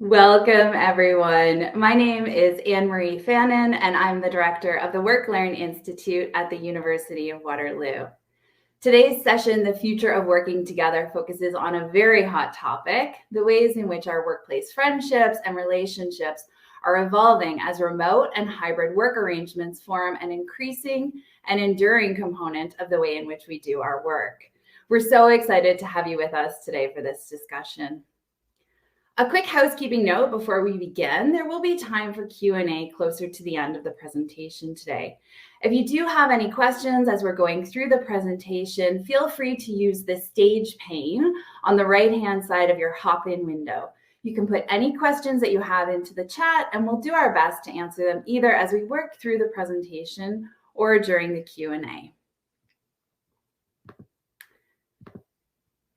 Welcome, everyone. My name is Anne-Marie Fannon, and I'm the director of the Work Learn Institute at the University of Waterloo. Today's session, The Future of Working Together, focuses on a very hot topic, the ways in which our workplace friendships and relationships are evolving as remote and hybrid work arrangements form an increasing and enduring component of the way in which we do our work. We're so excited to have you with us today for this discussion. A quick housekeeping note before we begin, there will be time for Q&A closer to the end of the presentation today. If you do have any questions as we're going through the presentation, feel free to use the stage pane on the right-hand side of your hop-in window. You can put any questions that you have into the chat, and we'll do our best to answer them either as we work through the presentation or during the Q&A.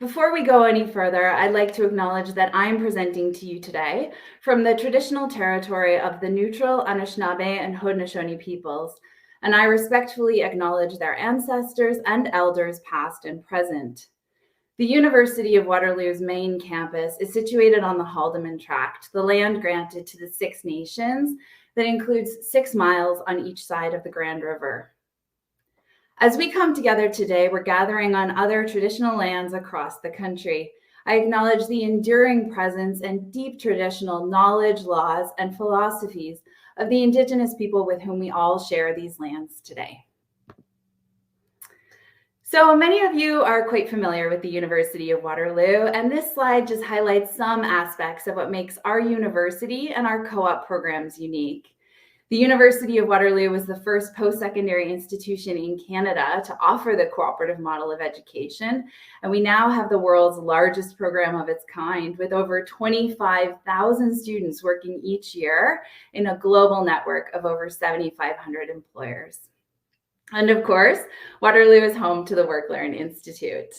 Before we go any further, I'd like to acknowledge that I'm presenting to you today from the traditional territory of the neutral Anishinaabe and Haudenosaunee peoples, and I respectfully acknowledge their ancestors and elders past and present. The University of Waterloo's main campus is situated on the Haldimand Tract, the land granted to the Six Nations that includes 6 miles on each side of the Grand River. As we come together today, we're gathering on other traditional lands across the country. I acknowledge the enduring presence and deep traditional knowledge, laws, and philosophies of the Indigenous people with whom we all share these lands today. So many of you are quite familiar with the University of Waterloo, and this slide just highlights some aspects of what makes our university and our co-op programs unique. The University of Waterloo was the first post-secondary institution in Canada to offer the cooperative model of education, and we now have the world's largest program of its kind, with over 25,000 students working each year in a global network of over 7,500 employers. And of course, Waterloo is home to the Work Learn Institute.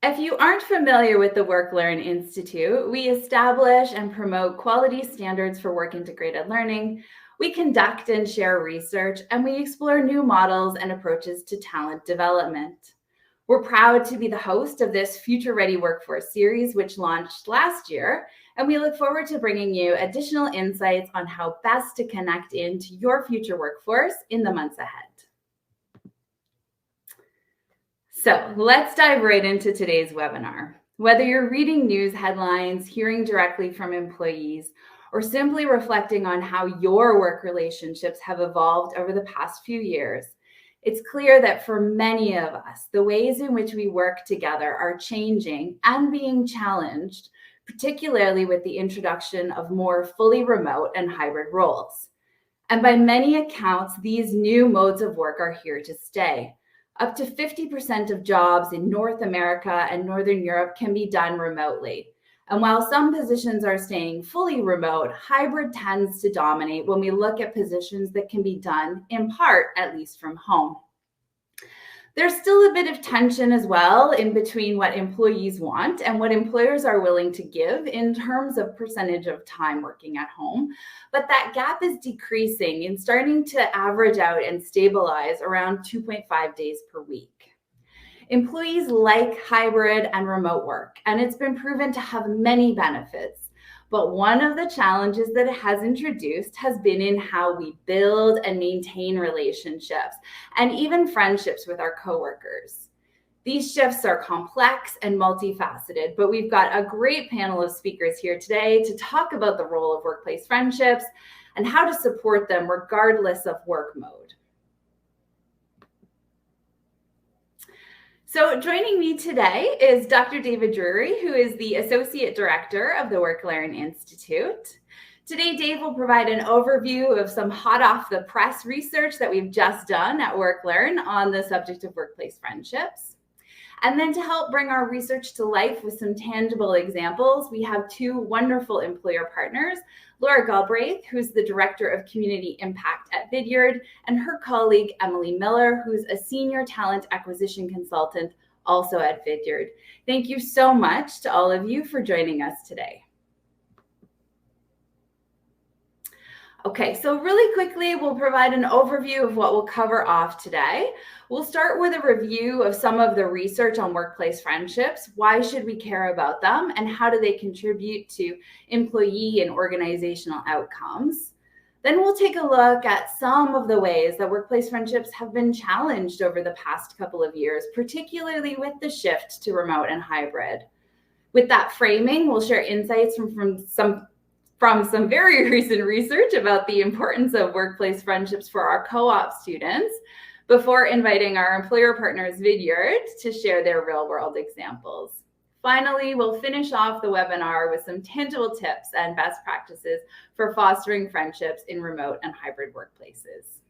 If you aren't familiar with the Work Learn Institute, we establish and promote quality standards for work-integrated learning. We conduct and share research, and we explore new models and approaches to talent development. We're proud to be the host of this Future Ready Workforce series, which launched last year, and we look forward to bringing you additional insights on how best to connect into your future workforce in the months ahead. So let's dive right into today's webinar. Whether you're reading news headlines, hearing directly from employees, or simply reflecting on how your work relationships have evolved over the past few years, it's clear that for many of us, the ways in which we work together are changing and being challenged, particularly with the introduction of more fully remote and hybrid roles. And by many accounts, these new modes of work are here to stay. Up to 50% of jobs in North America and Northern Europe can be done remotely. And while some positions are staying fully remote, hybrid tends to dominate when we look at positions that can be done, in part, at least from home. There's still a bit of tension as well in between what employees want and what employers are willing to give in terms of percentage of time working at home. But that gap is decreasing and starting to average out and stabilize around 2.5 days per week. Employees like hybrid and remote work, and it's been proven to have many benefits. But one of the challenges that it has introduced has been in how we build and maintain relationships and even friendships with our coworkers. These shifts are complex and multifaceted, but we've got a great panel of speakers here today to talk about the role of workplace friendships and how to support them regardless of work mode. So joining me today is Dr. David Drewery, who is the Associate Director of the Work Learn Institute. Today, Dave will provide an overview of some hot off the press research that we've just done at Work Learn on the subject of workplace friendships. And then to help bring our research to life with some tangible examples, we have 2 wonderful employer partners, Laura Galbraith, who's the Director of Community Impact at Vidyard, and her colleague, Emily Miller, who's a Senior Talent Acquisition Consultant also at Vidyard. Thank you so much to all of you for joining us today. Okay, so really quickly, we'll provide an overview of what we'll cover off today. We'll start with a review of some of the research on workplace friendships. Why should we care about them, and how do they contribute to employee and organizational outcomes? Then we'll take a look at some of the ways that workplace friendships have been challenged over the past couple of years, particularly with the shift to remote and hybrid. With that framing, we'll share insights from some very recent research about the importance of workplace friendships for our co-op students before inviting our employer partners, Vidyard, to share their real-world examples. Finally, we'll finish off the webinar with some tangible tips and best practices for fostering friendships in remote and hybrid workplaces.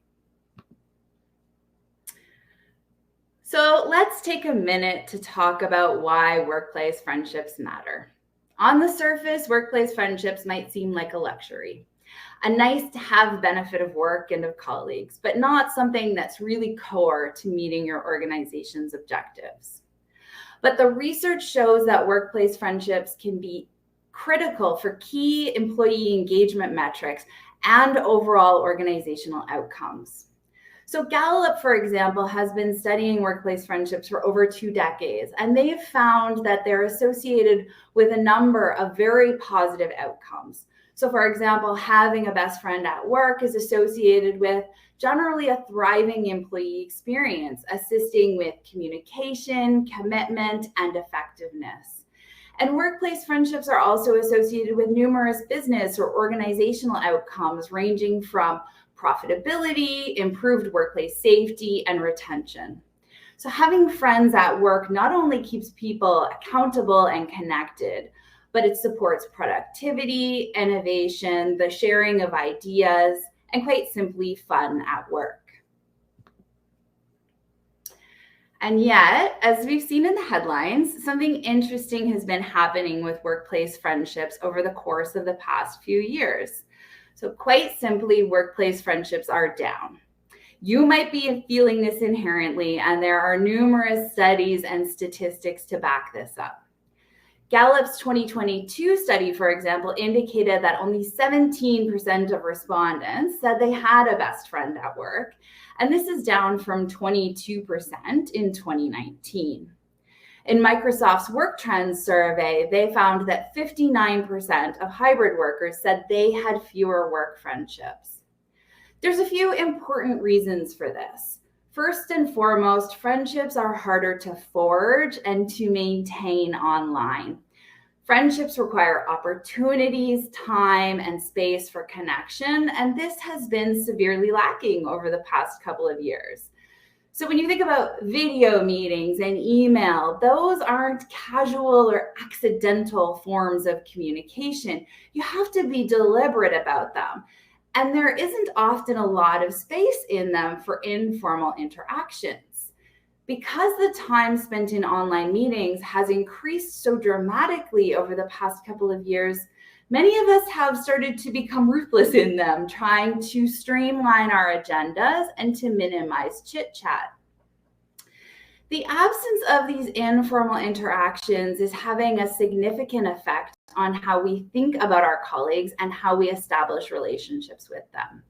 So let's take a minute to talk about why workplace friendships matter. On the surface, workplace friendships might seem like a luxury, a nice-to-have benefit of work and of colleagues, but not something that's really core to meeting your organization's objectives. But the research shows that workplace friendships can be critical for key employee engagement metrics and overall organizational outcomes. So Gallup, for example, has been studying workplace friendships for over 2 decades, and they've found that they're associated with a number of very positive outcomes. So for example, having a best friend at work is associated with generally a thriving employee experience, assisting with communication, commitment, and effectiveness. And workplace friendships are also associated with numerous business or organizational outcomes ranging from profitability, improved workplace safety, and retention. So having friends at work not only keeps people accountable and connected, but it supports productivity, innovation, the sharing of ideas, and quite simply fun at work. And yet, as we've seen in the headlines, something interesting has been happening with workplace friendships over the course of the past few years. So quite simply, workplace friendships are down. You might be feeling this inherently, and there are numerous studies and statistics to back this up. Gallup's 2022 study, for example, indicated that only 17% of respondents said they had a best friend at work, and this is down from 22% in 2019. In Microsoft's Work Trends survey, they found that 59% of hybrid workers said they had fewer work friendships. There's a few important reasons for this. First and foremost, friendships are harder to forge and to maintain online. Friendships require opportunities, time, and space for connection, and this has been severely lacking over the past couple of years. So when you think about video meetings and email, those aren't casual or accidental forms of communication. You have to be deliberate about them. And there isn't often a lot of space in them for informal interactions. Because the time spent in online meetings has increased so dramatically over the past couple of years, many of us have started to become ruthless in them, trying to streamline our agendas and to minimize chit-chat. The absence of these informal interactions is having a significant effect on how we think about our colleagues and how we establish relationships with them.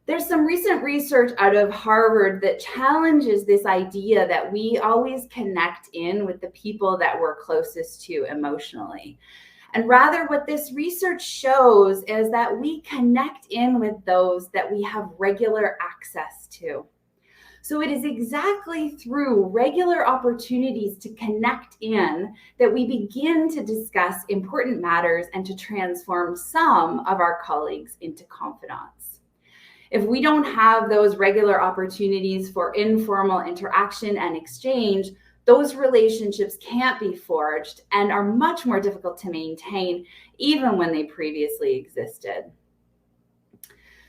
There's some recent research out of Harvard that challenges this idea that we always connect in with the people that we're closest to emotionally. And rather, what this research shows is that we connect in with those that we have regular access to. So it is exactly through regular opportunities to connect in that we begin to discuss important matters and to transform some of our colleagues into confidants. If we don't have those regular opportunities for informal interaction and exchange, those relationships can't be forged and are much more difficult to maintain, even when they previously existed.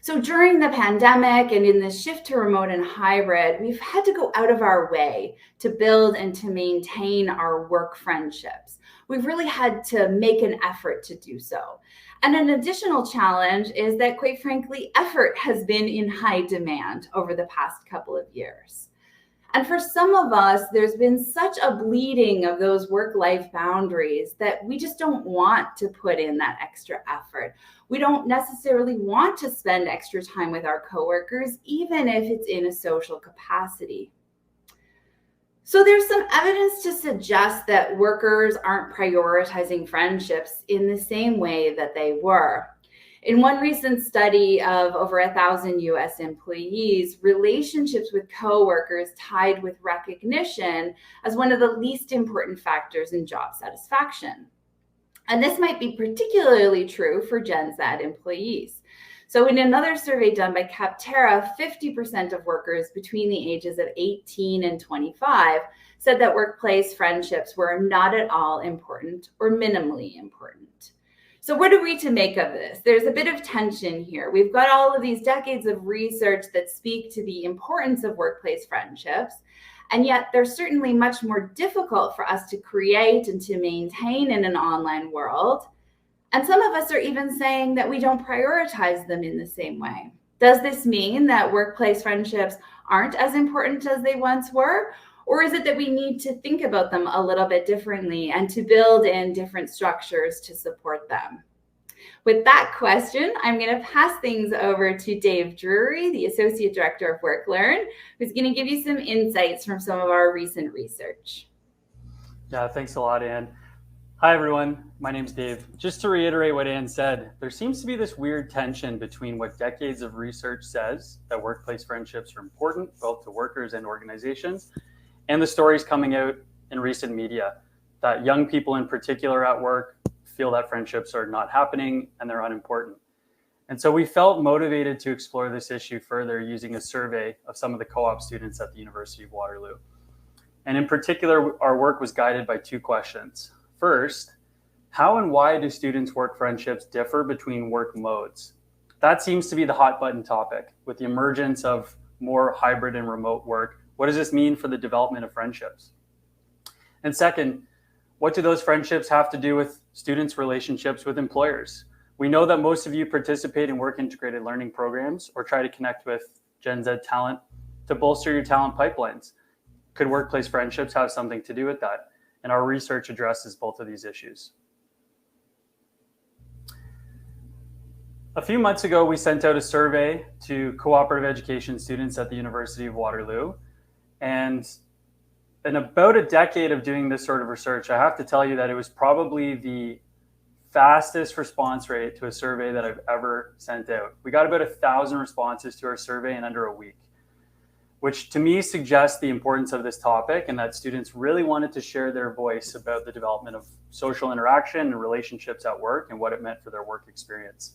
So during the pandemic and in the shift to remote and hybrid, we've had to go out of our way to build and to maintain our work friendships. We've really had to make an effort to do so. And an additional challenge is that, quite frankly, effort has been in high demand over the past couple of years. And for some of us, there's been such a bleeding of those work-life boundaries that we just don't want to put in that extra effort. We don't necessarily want to spend extra time with our coworkers, even if it's in a social capacity. So there's some evidence to suggest that workers aren't prioritizing friendships in the same way that they were. In one recent study of over 1,000 US employees, relationships with coworkers tied with recognition as one of the least important factors in job satisfaction. And this might be particularly true for Gen Z employees. So in another survey done by Capterra, 50% of workers between the ages of 18 and 25 said that workplace friendships were not at all important or minimally important. So what are we to make of this? There's a bit of tension here. We've got all of these decades of research that speak to the importance of workplace friendships, and yet they're certainly much more difficult for us to create and to maintain in an online world. And some of us are even saying that we don't prioritize them in the same way. Does this mean that workplace friendships aren't as important as they once were? Or is it that we need to think about them a little bit differently and to build in different structures to support them? With that question, I'm going to pass things over to Dave Drewery, the Associate Director of WorkLearn, who's going to give you some insights from some of our recent research. Yeah, thanks a lot, Anne. Hi, everyone. My name's Dave. Just to reiterate what Anne said, there seems to be this weird tension between what decades of research says, that workplace friendships are important, both to workers and organizations, and the stories coming out in recent media, that young people in particular at work feel that friendships are not happening and they're unimportant. And so we felt motivated to explore this issue further using a survey of some of the co-op students at the University of Waterloo. And in particular, our work was guided by two questions. First, how and why do students' work friendships differ between work modes? That seems to be the hot button topic. With the emergence of more hybrid and remote work, what does this mean for the development of friendships? And second, what do those friendships have to do with students' relationships with employers? We know that most of you participate in work integrated learning programs or try to connect with Gen Z talent to bolster your talent pipelines. Could workplace friendships have something to do with that? And our research addresses both of these issues. A few months ago, we sent out a survey to cooperative education students at the University of Waterloo. And in about a decade of doing this sort of research, I have to tell you that it was probably the fastest response rate to a survey that I've ever sent out. We got about 1,000 responses to our survey in under a week, which to me suggests the importance of this topic and that students really wanted to share their voice about the development of social interaction and relationships at work and what it meant for their work experience.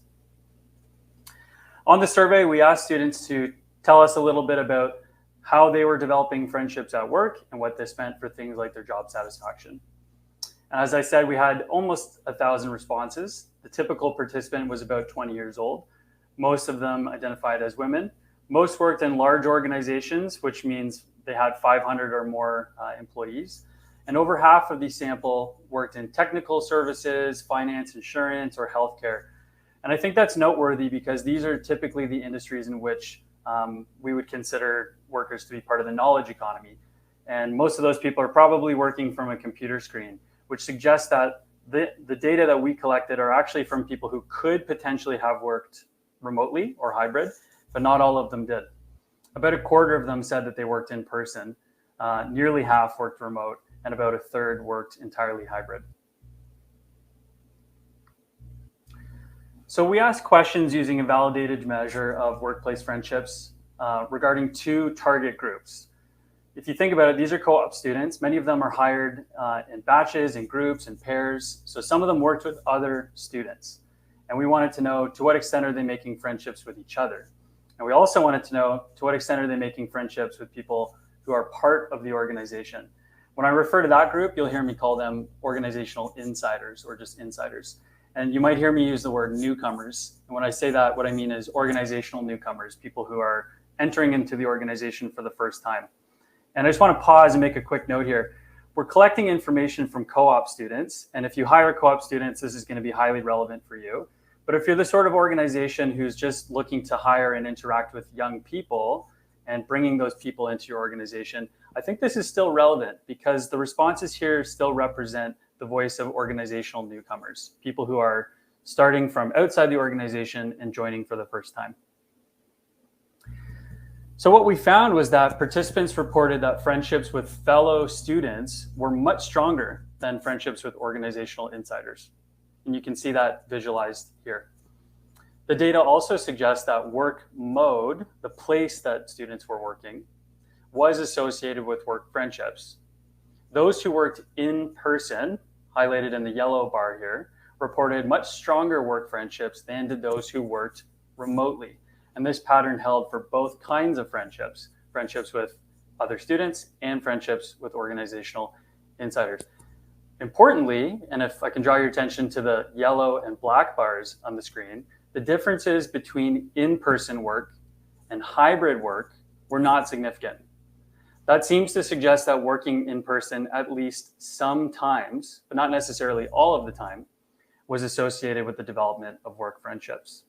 On the survey, we asked students to tell us a little bit about how they were developing friendships at work and what this meant for things like their job satisfaction. And as I said, we had almost 1,000 responses. The typical participant was about 20 years old. Most of them identified as women. Most worked in large organizations, which means they had 500 or more employees. And over half of the sample worked in technical services, finance, insurance, or healthcare. And I think that's noteworthy because these are typically the industries in which we would consider workers to be part of the knowledge economy. And most of those people are probably working from a computer screen, which suggests that the data that we collected are actually from people who could potentially have worked remotely or hybrid, but not all of them did. About a quarter of them said that they worked in person, nearly half worked remote, and about a third worked entirely hybrid. So we asked questions using a validated measure of workplace friendships regarding two target groups. If you think about it, these are co-op students. Many of them are hired in batches, in groups, in pairs. So some of them worked with other students. And we wanted to know, to what extent are they making friendships with each other? And we also wanted to know, to what extent are they making friendships with people who are part of the organization? When I refer to that group, you'll hear me call them organizational insiders or just insiders. And you might hear me use the word newcomers. And when I say that, what I mean is organizational newcomers, people who are entering into the organization for the first time. And I just want to pause and make a quick note here. We're collecting information from co-op students. And if you hire co-op students, this is going to be highly relevant for you. But if you're the sort of organization who's just looking to hire and interact with young people and bringing those people into your organization, I think this is still relevant because the responses here still represent the voice of organizational newcomers, people who are starting from outside the organization and joining for the first time. So what we found was that participants reported that friendships with fellow students were much stronger than friendships with organizational insiders. And you can see that visualized here. The data also suggests that work mode, the place that students were working, was associated with work friendships. Those who worked in person, highlighted in the yellow bar here, reported much stronger work friendships than did those who worked remotely. And this pattern held for both kinds of friendships, friendships with other students and friendships with organizational insiders. Importantly, and if I can draw your attention to the yellow and black bars on the screen, the differences between in-person work and hybrid work were not significant. That seems to suggest that working in person at least sometimes, but not necessarily all of the time, was associated with the development of work friendships.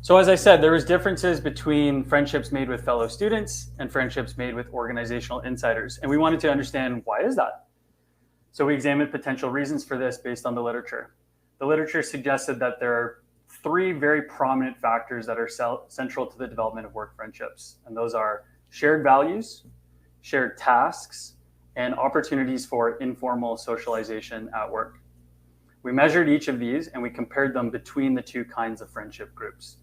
So as I said, there was differences between friendships made with fellow students and friendships made with organizational insiders. And we wanted to understand, why is that? So we examined potential reasons for this based on the literature. The literature suggested that there are three very prominent factors that are central to the development of work friendships. And those are shared values, shared tasks, and opportunities for informal socialization at work. We measured each of these and we compared them between the two kinds of friendship groups.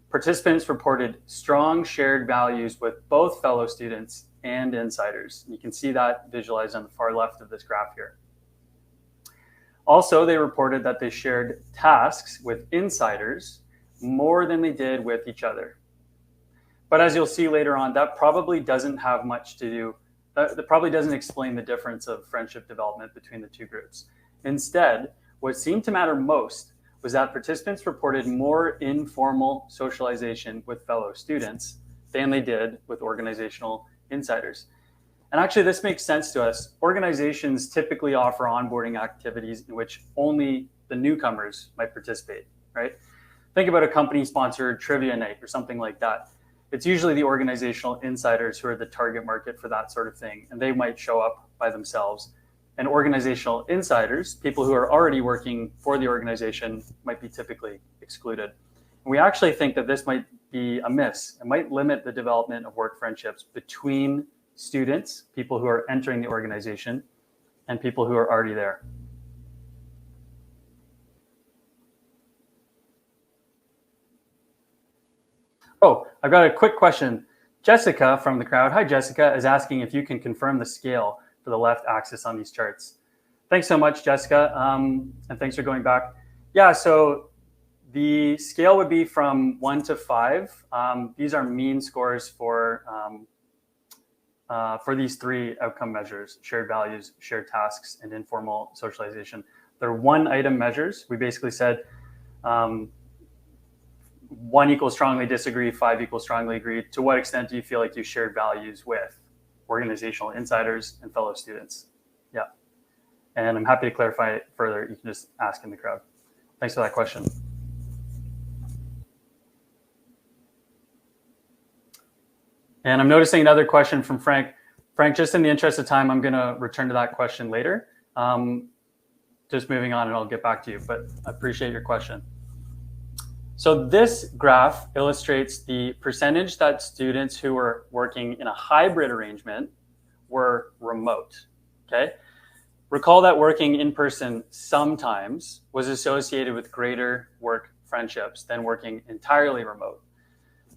Participants reported strong shared values with both fellow students and insiders. You can see that visualized on the far left of this graph here. Also, they reported that they shared tasks with insiders more than they did with each other. But as you'll see later on, that probably doesn't have much to do, that probably doesn't explain the difference of friendship development between the two groups. Instead, what seemed to matter most was that participants reported more informal socialization with fellow students than they did with organizational insiders. And actually, this makes sense to us. Organizations typically offer onboarding activities in which only the newcomers might participate, right? Think about a company-sponsored trivia night or something like that. It's usually the organizational insiders who are the target market for that sort of thing, and they might show up by themselves. And organizational insiders, people who are already working for the organization, might be typically excluded. And we actually think that this might be a miss. It might limit the development of work friendships between students, people who are entering the organization, and people who are already there. Oh, I've got a quick question. Jessica from the crowd, hi Jessica, is asking if you can confirm the scale for the left axis on these charts. Thanks so much, Jessica, and thanks for going back. Yeah, so the scale would be from 1 to 5. These are mean scores for these three outcome measures: shared values, shared tasks, and informal socialization. They're one-item measures. We basically said 1 equals strongly disagree, 5 equals strongly agree. To what extent do you feel like you shared values with organizational insiders and fellow students? Yeah. And I'm happy to clarify it further. You can just ask in the crowd. Thanks for that question. And I'm noticing another question from Frank. Frank, just in the interest of time, I'm going to return to that question later. Just moving on, and I'll get back to you, but I appreciate your question. So this graph illustrates the percentage that students who were working in a hybrid arrangement were remote, okay? Recall that working in person sometimes was associated with greater work friendships than working entirely remote.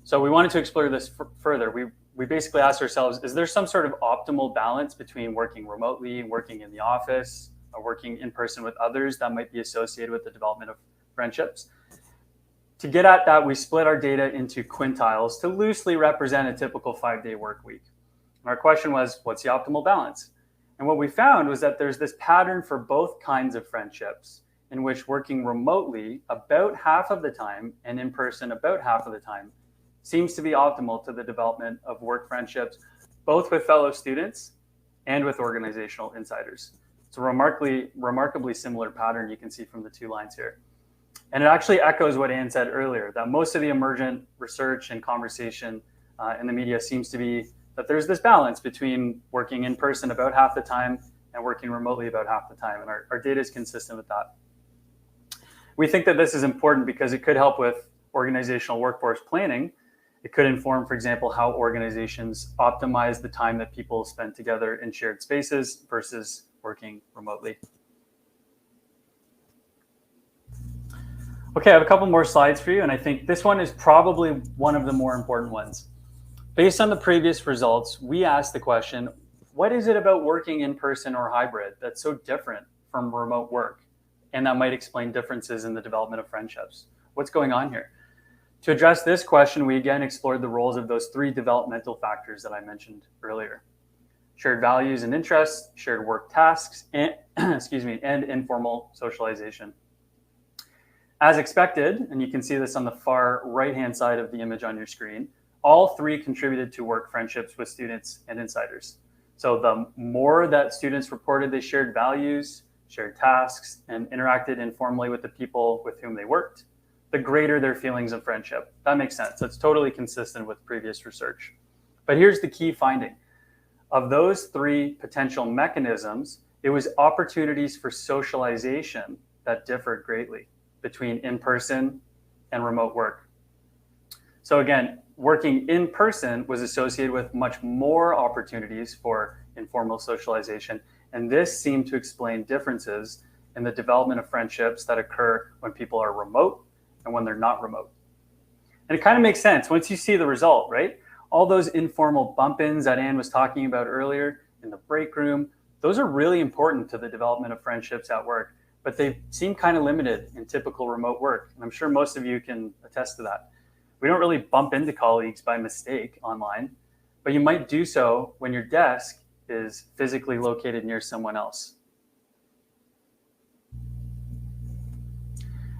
So we wanted to explore this further. We basically asked ourselves, is there some sort of optimal balance between working remotely, working in the office, or working in person with others that might be associated with the development of friendships? To get at that, we split our data into quintiles to loosely represent a typical 5-day work week. And our question was, what's the optimal balance? And what we found was that there's this pattern for both kinds of friendships in which working remotely about half of the time and in person about half of the time seems to be optimal to the development of work friendships, both with fellow students and with organizational insiders. It's a remarkably similar pattern you can see from the two lines here. And it actually echoes what Anne said earlier, that most of the emergent research and conversation in the media seems to be that there's this balance between working in person about half the time and working remotely about half the time. And our data is consistent with that. We think that this is important because it could help with organizational workforce planning. It could inform, for example, how organizations optimize the time that people spend together in shared spaces versus working remotely. Okay, I have a couple more slides for you, and I think this one is probably one of the more important ones. Based on the previous results, we asked the question, what is it about working in person or hybrid that's so different from remote work? And that might explain differences in the development of friendships. What's going on here? To address this question, we again explored the roles of those 3 developmental factors that I mentioned earlier. Shared values and interests, shared work tasks, and, and informal socialization. As expected, and you can see this on the far right-hand side of the image on your screen, all 3 contributed to work friendships with students and insiders. So the more that students reported they shared values, shared tasks, and interacted informally with the people with whom they worked, the greater their feelings of friendship. That makes sense. That's totally consistent with previous research. But here's the key finding. Of those 3 potential mechanisms, it was opportunities for socialization that differed greatly between in-person and remote work. So again, working in person was associated with much more opportunities for informal socialization, and this seemed to explain differences in the development of friendships that occur when people are remote and when they're not remote. And it kind of makes sense once you see the result, right? All those informal bump-ins that Anne was talking about earlier in the break room, those are really important to the development of friendships at work, but they seem kind of limited in typical remote work. And I'm sure most of you can attest to that. We don't really bump into colleagues by mistake online, but you might do so when your desk is physically located near someone else.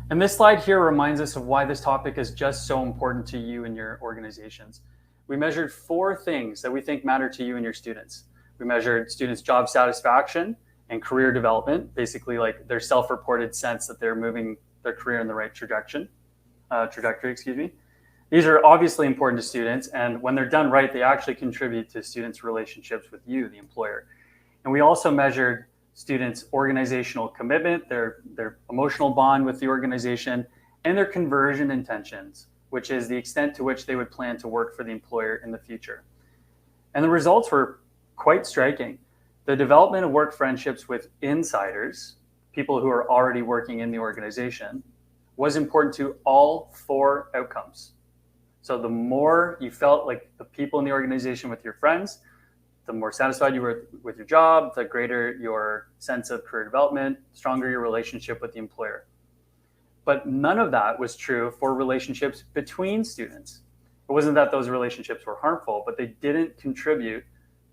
And this slide here reminds us of why this topic is just so important to you and your organizations. We measured 4 things that we think matter to you and your students. We measured students' job satisfaction and career development, basically like their self-reported sense that they're moving their career in the right trajectory. These are obviously important to students, and when they're done right, they actually contribute to students' relationships with you, the employer. And we also measured students' organizational commitment, their emotional bond with the organization, and their conversion intentions, which is the extent to which they would plan to work for the employer in the future. And the results were quite striking. The development of work friendships with insiders, people who are already working in the organization, was important to all 4 outcomes. So the more you felt like the people in the organization with your friends, the more satisfied you were with your job, the greater your sense of career development, stronger your relationship with the employer. But none of that was true for relationships between students. It wasn't that those relationships were harmful, but they didn't contribute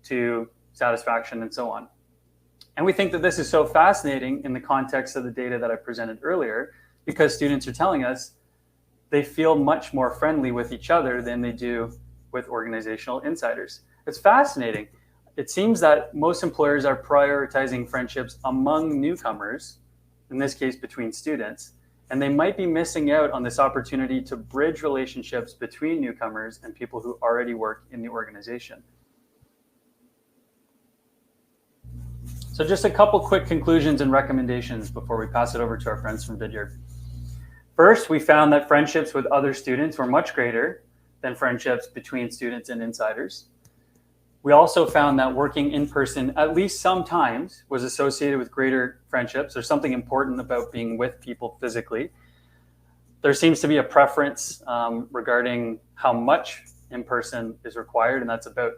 to satisfaction and so on. And we think that this is so fascinating in the context of the data that I presented earlier, because students are telling us they feel much more friendly with each other than they do with organizational insiders. It's fascinating. It seems that most employers are prioritizing friendships among newcomers, in this case between students, and they might be missing out on this opportunity to bridge relationships between newcomers and people who already work in the organization. So just a couple quick conclusions and recommendations before we pass it over to our friends from Vidyard. First, we found that friendships with other students were much greater than friendships between students and insiders. We also found that working in person, at least sometimes, was associated with greater friendships. There's something important about being with people physically. There seems to be a preference regarding how much in person is required, and that's about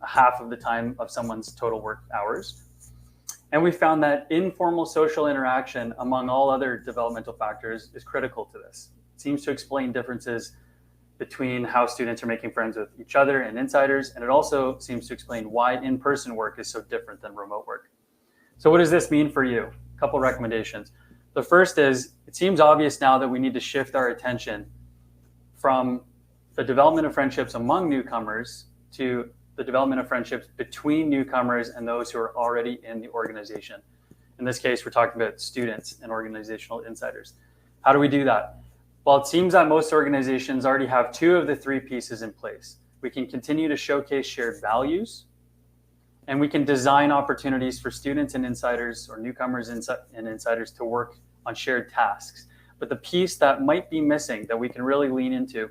half of the time of someone's total work hours. And we found that informal social interaction among all other developmental factors is critical to this. It seems to explain differences between how students are making friends with each other and insiders, and it also seems to explain why in-person work is so different than remote work. So what does this mean for you? A couple recommendations. The first is, it seems obvious now that we need to shift our attention from the development of friendships among newcomers to the development of friendships between newcomers and those who are already in the organization. In this case, we're talking about students and organizational insiders. How do we do that? Well, it seems that most organizations already have two of the three pieces in place. We can continue to showcase shared values, and we can design opportunities for students and insiders or newcomers and insiders to work on shared tasks. But the piece that might be missing that we can really lean into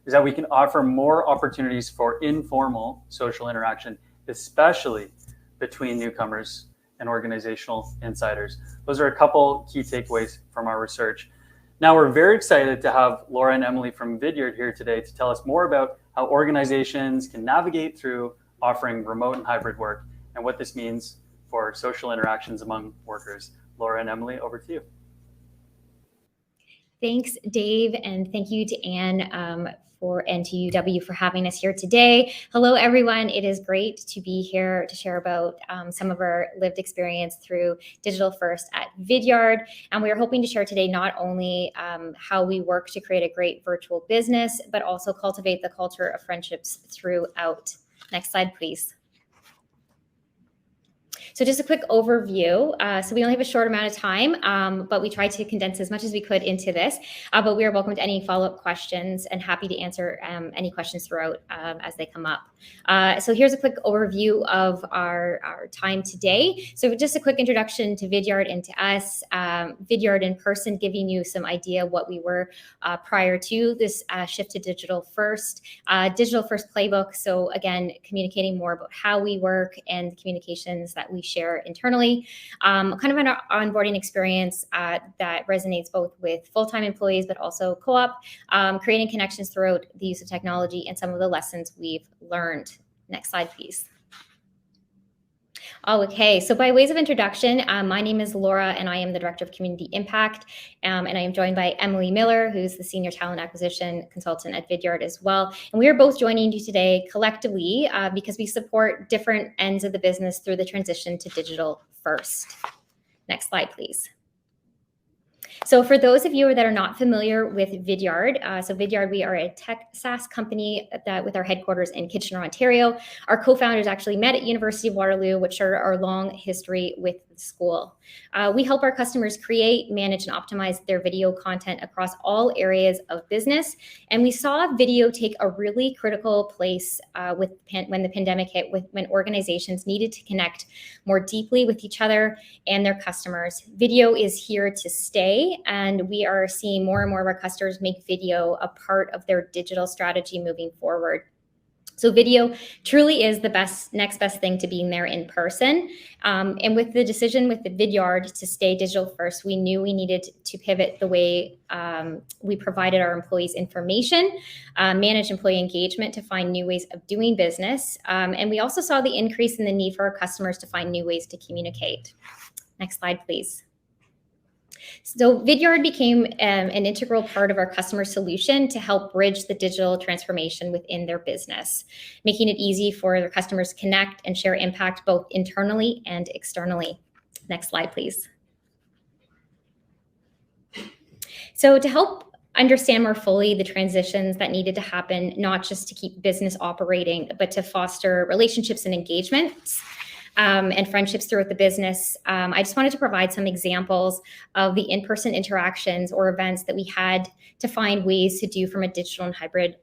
is that we can offer more opportunities for informal social interaction, especially between newcomers and organizational insiders. Those are a couple key takeaways from our research. Now, we're very excited to have Laura and Emily from Vidyard here today to tell us more about how organizations can navigate through offering remote and hybrid work and what this means for social interactions among workers. Laura and Emily, over to you. Thanks, Dave, and thank you to Anne and to UW for having us here today. Hello, everyone. It is great to be here to share about some of our lived experience through Digital First at Vidyard. And we are hoping to share today not only how we work to create a great virtual business, but also cultivate the culture of friendships throughout. Next slide, please. So just a quick overview. So we only have a short amount of time, but we tried to condense as much as we could into this. But we are welcome to any follow-up questions and happy to answer any questions throughout as they come up. So here's a quick overview of our time today. So just a quick introduction to Vidyard and to us. Vidyard in person, giving you some idea what we were prior to this shift to Digital First. Digital First Playbook. So again, communicating more about how we work and the communications that we share internally. Kind of an onboarding experience that resonates both with full-time employees, but also co-op, creating connections throughout the use of technology and some of the lessons we've learned. Next slide, please. Oh, okay. So by ways of introduction, my name is Laura, and I am the Director of Community Impact, and I am joined by Emily Miller, who's the Senior Talent Acquisition Consultant at Vidyard as well. And we are both joining you today collectively because we support different ends of the business through the transition to Digital First. Next slide, please. So for those of you that are not familiar with Vidyard, so Vidyard, we are a tech SaaS company that with our headquarters in Kitchener, Ontario. Our co-founders actually met at University of Waterloo, which shared our long history with the school. We help our customers create, manage, and optimize their video content across all areas of business. And we saw video take a really critical place when the pandemic hit, when organizations needed to connect more deeply with each other and their customers. Video is here to stay, and we are seeing more and more of our customers make video a part of their digital strategy moving forward. So video truly is the next best thing to being there in person. And with the decision with the Vidyard to stay digital first, we knew we needed to pivot the way we provided our employees information, manage employee engagement to find new ways of doing business. And we also saw the increase in the need for our customers to find new ways to communicate. Next slide, please. So Vidyard became an integral part of our customer solution to help bridge the digital transformation within their business, making it easy for their customers to connect and share impact both internally and externally. Next slide, please. So to help understand more fully the transitions that needed to happen, not just to keep business operating, but to foster relationships and engagements, and friendships throughout the business. I just wanted to provide some examples of the in-person interactions or events that we had to find ways to do from a digital and hybrid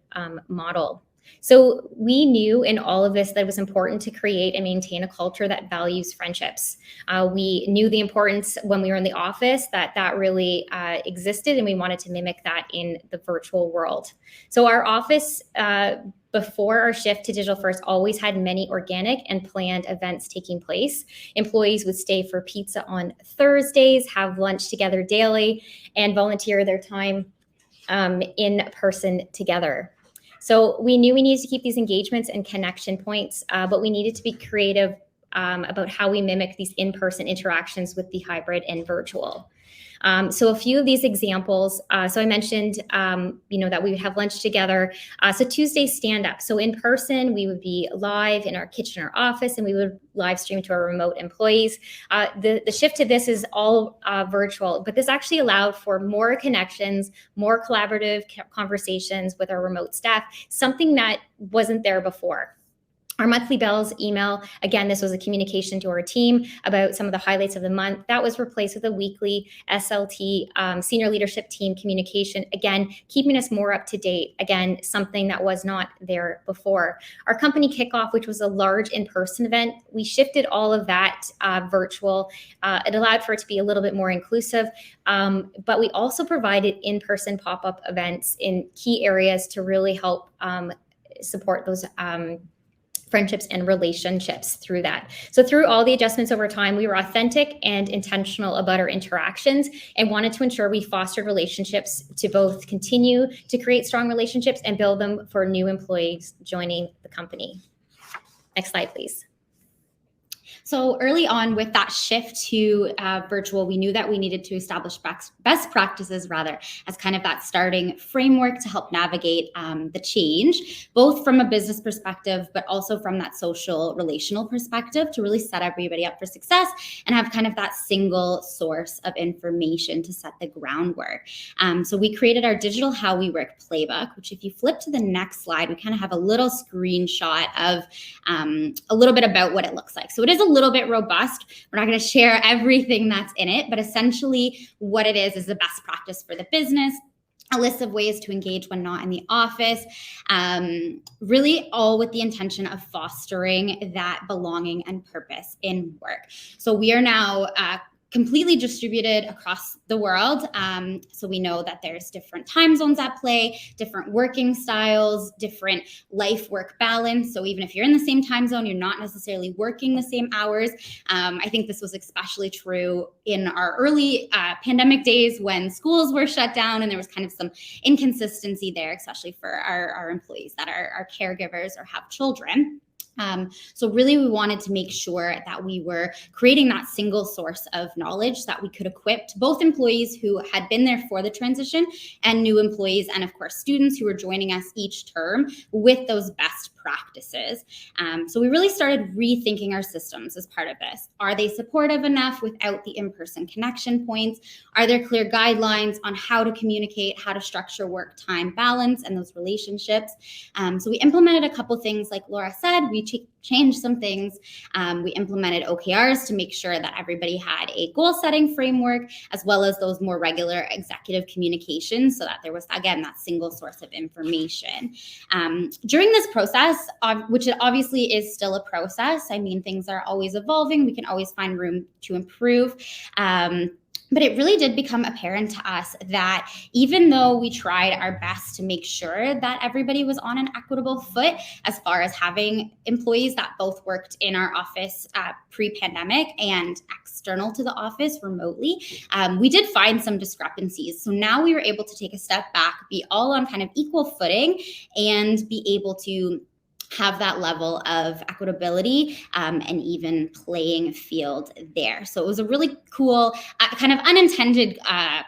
model. So we knew in all of this that it was important to create and maintain a culture that values friendships. We knew the importance when we were in the office that really existed, and we wanted to mimic that in the virtual world. So our office before our shift to Digital First always had many organic and planned events taking place. Employees would stay for pizza on Thursdays, have lunch together daily, and volunteer their time in person together. So we knew we needed to keep these engagements and connection points, but we needed to be creative about how we mimic these in-person interactions with the hybrid and virtual. So a few of these examples. So I mentioned, that we would have lunch together. So Tuesday stand-up. So in person, we would be live in our Kitchener office, and we would live stream to our remote employees. The shift to this is all virtual, but this actually allowed for more connections, more collaborative conversations with our remote staff, something that wasn't there before. Our monthly bells email, again, this was a communication to our team about some of the highlights of the month. That was replaced with a weekly SLT, senior leadership team communication, again, keeping us more up to date. Again, something that was not there before. Our company kickoff, which was a large in-person event, we shifted all of that virtual. It allowed for it to be a little bit more inclusive, but we also provided in-person pop-up events in key areas to really help support those friendships and relationships through that. So through all the adjustments over time, we were authentic and intentional about our interactions and wanted to ensure we fostered relationships to both continue to create strong relationships and build them for new employees joining the company. Next slide, please. So early on with that shift to virtual, we knew that we needed to establish best practices as kind of that starting framework to help navigate the change, both from a business perspective, but also from that social relational perspective to really set everybody up for success and have kind of that single source of information to set the groundwork. So we created our digital How We Work playbook, which if you flip to the next slide, we kind of have a little screenshot of a little bit about what it looks like. So it is a little bit robust. We're not going to share everything that's in it, but essentially what it is the best practice for the business, a list of ways to engage when not in the office, really all with the intention of fostering that belonging and purpose in work. So we are now completely distributed across the world. So we know that there's different time zones at play, different working styles, different life-work balance. So even if you're in the same time zone, you're not necessarily working the same hours. I think this was especially true in our early pandemic days when schools were shut down and there was kind of some inconsistency there, especially for our employees that are caregivers or have children. So really we wanted to make sure that we were creating that single source of knowledge that we could equip both employees who had been there for the transition and new employees, and of course students who were joining us each term with those best practices. So we really started rethinking our systems as part of this. Are they supportive enough without the in-person connection points? Are there clear guidelines on how to communicate, how to structure work-time balance and those relationships? So we implemented a couple things like Laura said. We changed some things. We implemented OKRs to make sure that everybody had a goal-setting framework, as well as those more regular executive communications so that there was, again, that single source of information. During this process, which it obviously is still a process, I mean, things are always evolving. We can always find room to improve. But it really did become apparent to us that even though we tried our best to make sure that everybody was on an equitable foot as far as having employees that both worked in our office pre-pandemic and external to the office remotely, we did find some discrepancies. So now we were able to take a step back, be all on kind of equal footing, and be able to have that level of equitability and even playing field there. So it was a really cool kind of unintended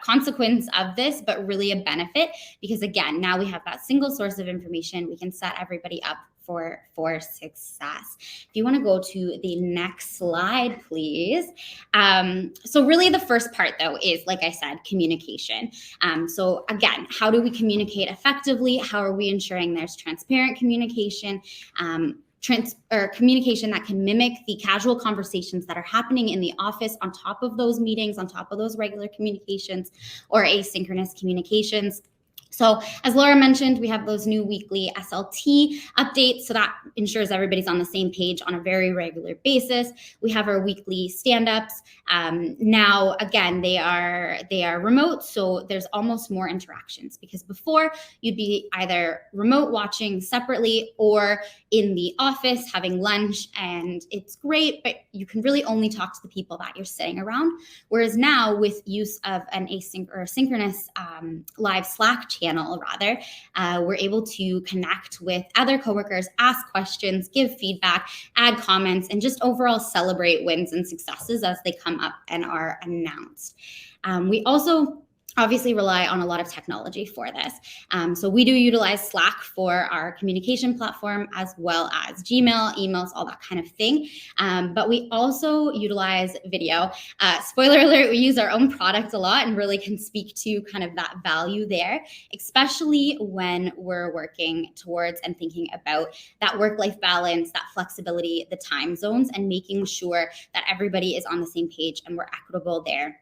consequence of this, but really a benefit because again, now we have that single source of information. We can set everybody up for success. If you want to go to the next slide, please. So really the first part though is, like I said, communication. So again, how do we communicate effectively? How are we ensuring there's transparent communication? Communication that can mimic the casual conversations that are happening in the office on top of those meetings, on top of those regular communications or asynchronous communications. So as Laura mentioned, we have those new weekly SLT updates. So that ensures everybody's on the same page on a very regular basis. We have our weekly stand-ups. Now, again, they are remote. So there's almost more interactions because before you'd be either remote watching separately or in the office having lunch, and it's great, but you can really only talk to the people that you're sitting around. Whereas now with use of an synchronous live Slack channel, we're able to connect with other coworkers, ask questions, give feedback, add comments, and just overall celebrate wins and successes as they come up and are announced. We also obviously rely on a lot of technology for this. So we do utilize Slack for our communication platform, as well as Gmail, emails, all that kind of thing. But we also utilize video. Spoiler alert, we use our own product a lot and really can speak to kind of that value there, especially when we're working towards and thinking about that work-life balance, that flexibility, the time zones, and making sure that everybody is on the same page and we're equitable there.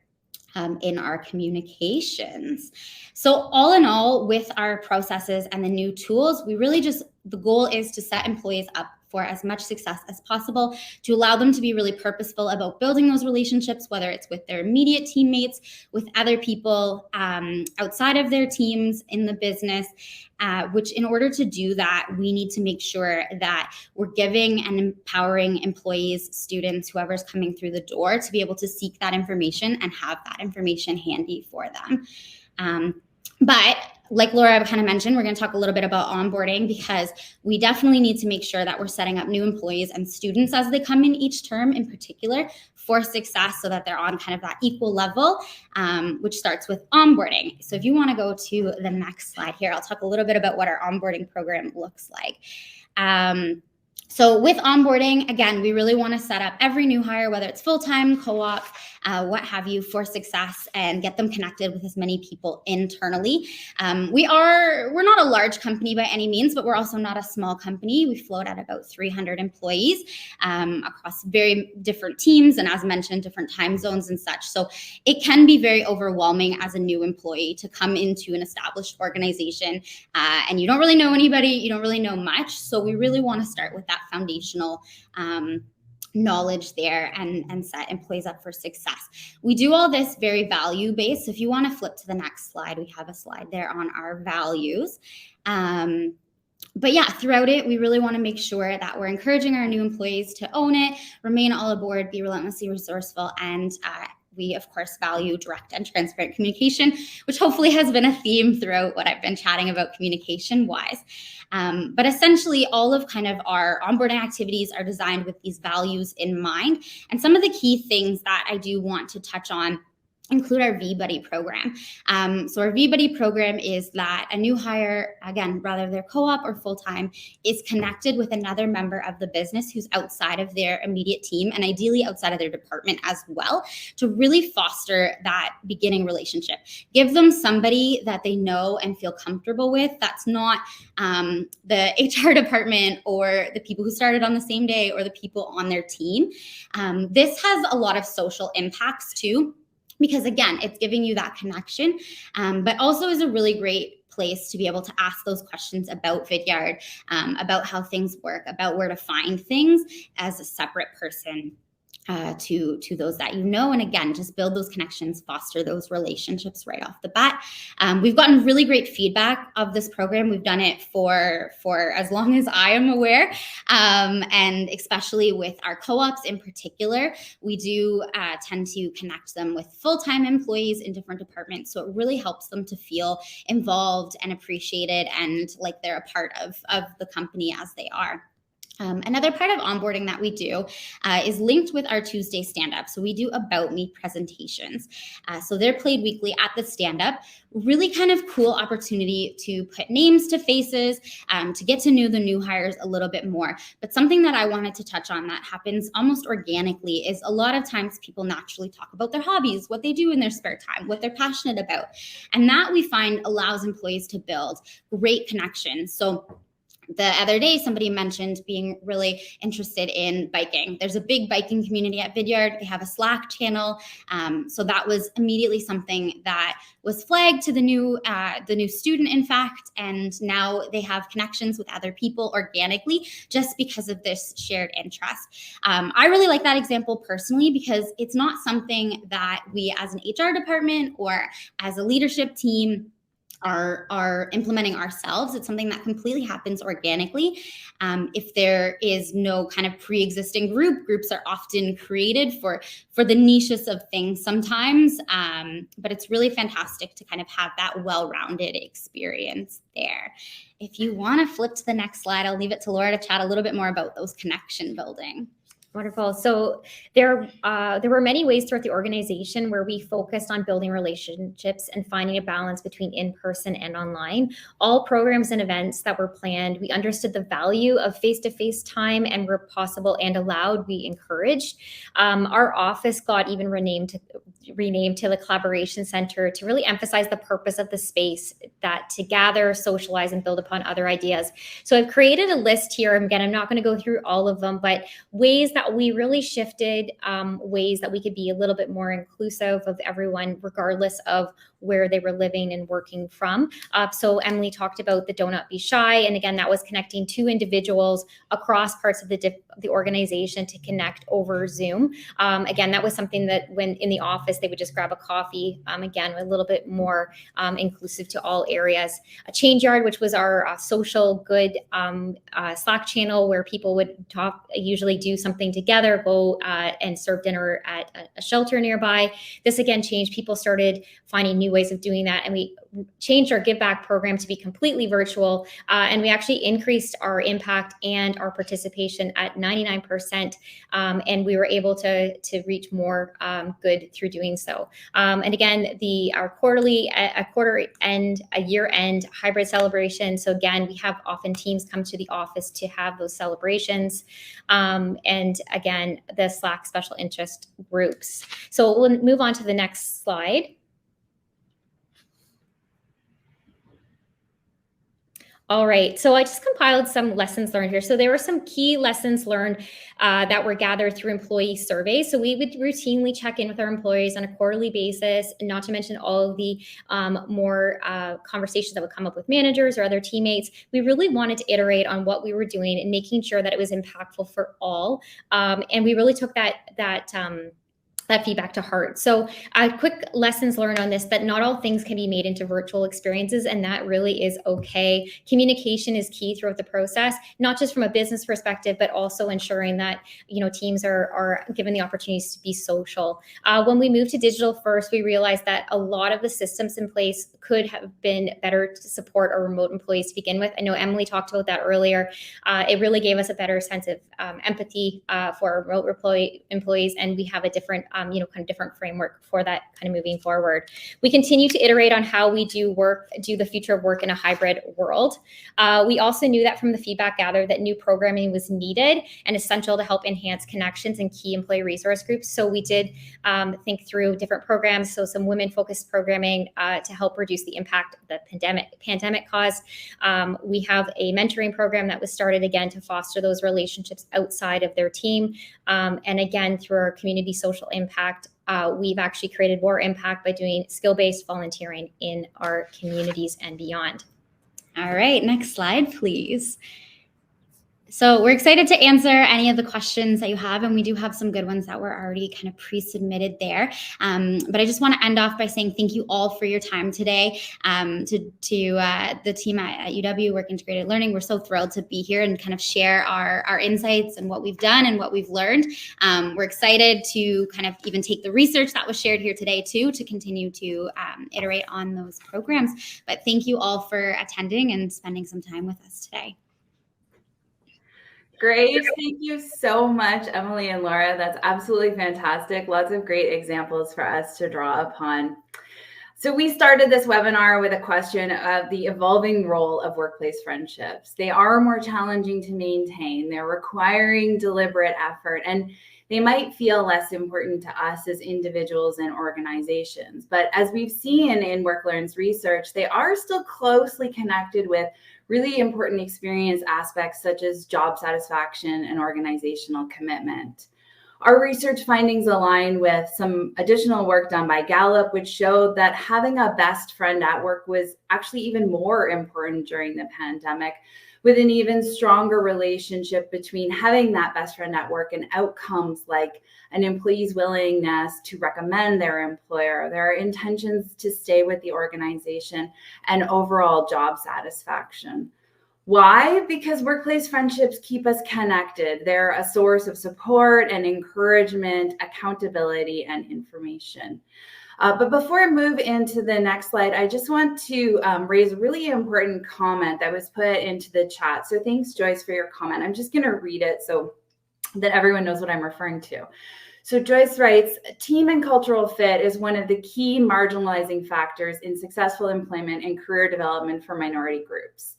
In our communications. So all in all, with our processes and the new tools, we really the goal is to set employees up for as much success as possible, to allow them to be really purposeful about building those relationships, whether it's with their immediate teammates, with other people outside of their teams in the business, which in order to do that, we need to make sure that we're giving and empowering employees, students, whoever's coming through the door to be able to seek that information and have that information handy for them. But like Laura kind of mentioned, we're going to talk a little bit about onboarding, because we definitely need to make sure that we're setting up new employees and students as they come in each term in particular for success, so that they're on kind of that equal level, which starts with onboarding. So if you want to go to the next slide here, I'll talk a little bit about what our onboarding program looks like. So with onboarding, again, we really want to set up every new hire, whether it's full-time, co-op, what have you, for success, and get them connected with as many people internally. We're not a large company by any means, but we're also not a small company. We float at about 300 employees across very different teams, and as mentioned, different time zones and such. So it can be very overwhelming as a new employee to come into an established organization, and you don't really know anybody, you don't really know much. So we really want to start with that foundational knowledge there and set employees up for success. We do all this very value-based. So if you want to flip to the next slide, we have a slide there on our values. But yeah, throughout it, we really want to make sure that we're encouraging our new employees to own it, remain all aboard, be relentlessly resourceful, and we, of course, value direct and transparent communication, which hopefully has been a theme throughout what I've been chatting about communication-wise. But essentially, all of kind of our onboarding activities are designed with these values in mind. And some of the key things that I do want to touch on include our V-Buddy program. So our V-Buddy program is that a new hire, again, whether they're co-op or full-time, is connected with another member of the business who's outside of their immediate team, and ideally outside of their department as well, to really foster that beginning relationship. Give them somebody that they know and feel comfortable with. That's not the HR department or the people who started on the same day or the people on their team. This has a lot of social impacts too, because again, it's giving you that connection, but also is a really great place to be able to ask those questions about Vidyard, about how things work, about where to find things as a separate person to those that you know. And again, just build those connections, foster those relationships right off the bat. We've gotten really great feedback of this program. We've done it for as long as I am aware, and especially with our co-ops in particular, we do tend to connect them with full-time employees in different departments. So it really helps them to feel involved and appreciated and like they're a part of the company as they are. Another part of onboarding that we do is linked with our Tuesday stand-up. So we do About Me presentations. So they're played weekly at the stand-up. Really kind of cool opportunity to put names to faces, to get to know the new hires a little bit more. But something that I wanted to touch on that happens almost organically is a lot of times people naturally talk about their hobbies, what they do in their spare time, what they're passionate about. And that we find allows employees to build great connections. So the other day, somebody mentioned being really interested in biking. There's a big biking community at Vidyard. They have a Slack channel. So that was immediately something that was flagged to the new student, in fact, and now they have connections with other people organically just because of this shared interest. I really like that example personally because it's not something that we as an HR department or as a leadership team are implementing ourselves. It's something that completely happens organically. If there is no kind of pre-existing groups are often created for the niches of things sometimes, but it's really fantastic to kind of have that well-rounded experience there. If you want to flip to the next slide, I'll leave it to Laura to chat a little bit more about those connection building. Wonderful. So there were many ways throughout the organization where we focused on building relationships and finding a balance between in-person and online. All programs and events that were planned, we understood the value of face-to-face time, and where possible and allowed, we encouraged. Our office got even renamed to the Collaboration Center to really emphasize the purpose of the space, that to gather, socialize, and build upon other ideas. So I've created a list here. Again, I'm not going to go through all of them, but ways that we really shifted, ways that we could be a little bit more inclusive of everyone, regardless of where they were living and working from. So Emily talked about the Don't Not Be Shy. And again, that was connecting two individuals across parts of the organization to connect over Zoom. Again, that was something that when in the office, they would just grab a coffee. Again, a little bit more inclusive to all areas. A Change Yard, which was our social good Slack channel where people would talk, usually do something together, go and serve dinner at a shelter nearby. This again changed. People started finding new ways of doing that, and we changed our give back program to be completely virtual, and we actually increased our impact and our participation at 99%, and we were able to reach more good through doing so. And again, our quarterly, a quarter end, a year end hybrid celebration. So again, we have often teams come to the office to have those celebrations, and again, the Slack special interest groups. So we'll move on to the next slide. All right, so I just compiled some lessons learned here. So there were some key lessons learned that were gathered through employee surveys. So we would routinely check in with our employees on a quarterly basis, and not to mention all of the more conversations that would come up with managers or other teammates. We really wanted to iterate on what we were doing and making sure that it was impactful for all. And we really took that feedback to heart. So quick lessons learned on this, that not all things can be made into virtual experiences, and that really is okay. Communication is key throughout the process, not just from a business perspective, but also ensuring that, you know, teams are given the opportunities to be social. When we moved to digital first, we realized that a lot of the systems in place could have been better to support our remote employees to begin with. I know Emily talked about that earlier. It really gave us a better sense of empathy for our remote employees, and we have a different kind of different framework for that kind of moving forward. We continue to iterate on how we do the future of work in a hybrid world. We also knew that from the feedback gathered that new programming was needed and essential to help enhance connections and key employee resource groups. So we did think through different programs. So some women-focused programming to help reduce the impact the pandemic caused. We have a mentoring program that was started again to foster those relationships outside of their team. And again, through our community social impact, we've actually created more impact by doing skill-based volunteering in our communities and beyond. All right, next slide, please. So we're excited to answer any of the questions that you have, and we do have some good ones that were already kind of pre-submitted there. But I just want to end off by saying thank you all for your time today. To the team at UW, Work Integrated Learning, we're so thrilled to be here and kind of share our insights and what we've done and what we've learned. We're excited to kind of even take the research that was shared here today too, to continue to iterate on those programs. But thank you all for attending and spending some time with us today. Great. Thank you so much, Emily and Laura. That's absolutely fantastic. Lots of great examples for us to draw upon. So we started this webinar with a question of the evolving role of workplace friendships. They are more challenging to maintain. They're requiring deliberate effort, and they might feel less important to us as individuals and organizations. But as we've seen in WorkLearn's research, they are still closely connected with really important experience aspects such as job satisfaction and organizational commitment. Our research findings align with some additional work done by Gallup, which showed that having a best friend at work was actually even more important during the pandemic, with an even stronger relationship between having that best friend at work and outcomes like an employee's willingness to recommend their employer, their intentions to stay with the organization, and overall job satisfaction. Why? Because workplace friendships keep us connected. They're a source of support and encouragement, accountability, and information. But before I move into the next slide, I just want to raise a really important comment that was put into the chat. So thanks, Joyce, for your comment. I'm just going to read it so that everyone knows what I'm referring to. So Joyce writes, team and cultural fit is one of the key marginalizing factors in successful employment and career development for minority groups.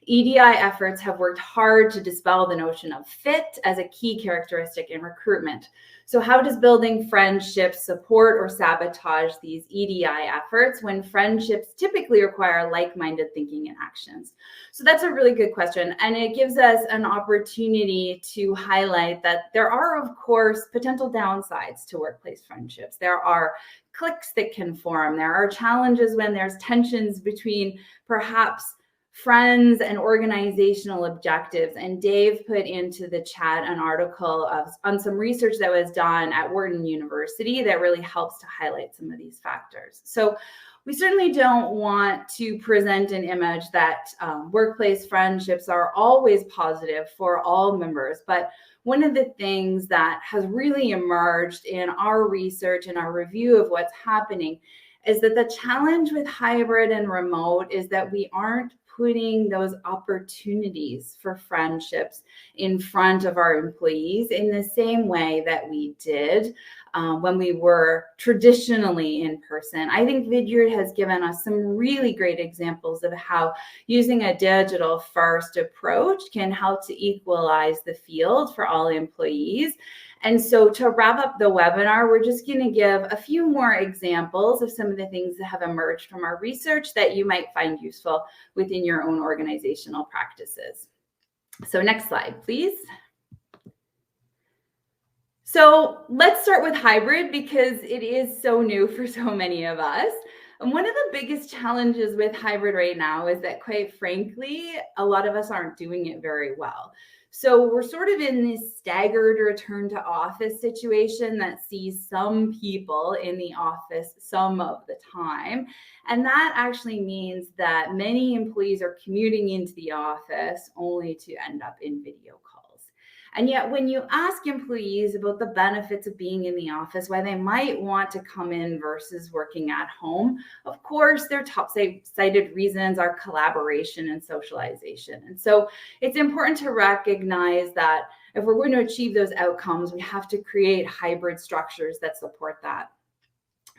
EDI efforts have worked hard to dispel the notion of fit as a key characteristic in recruitment. So how does building friendships support or sabotage these EDI efforts when friendships typically require like-minded thinking and actions? So that's a really good question. And it gives us an opportunity to highlight that there are, of course, potential downsides to workplace friendships. There are cliques that can form. There are challenges when there's tensions between perhaps friends and organizational objectives. And Dave put into the chat an article on some research that was done at Wharton University that really helps to highlight some of these factors. So we certainly don't want to present an image that workplace friendships are always positive for all members. But one of the things that has really emerged in our research and our review of what's happening is that the challenge with hybrid and remote is that we aren't putting those opportunities for friendships in front of our employees in the same way that we did when we were traditionally in person. I think Vidyard has given us some really great examples of how using a digital first approach can help to equalize the field for all employees. And so to wrap up the webinar, we're just going to give a few more examples of some of the things that have emerged from our research that you might find useful within your own organizational practices. So next slide, please. So let's start with hybrid because it is so new for so many of us. And one of the biggest challenges with hybrid right now is that, quite frankly, a lot of us aren't doing it very well. So we're sort of in this staggered return to office situation that sees some people in the office some of the time. And that actually means that many employees are commuting into the office only to end up in video calls. And yet when you ask employees about the benefits of being in the office, why they might want to come in versus working at home, of course, their top cited reasons are collaboration and socialization. And so it's important to recognize that if we're going to achieve those outcomes, we have to create hybrid structures that support that.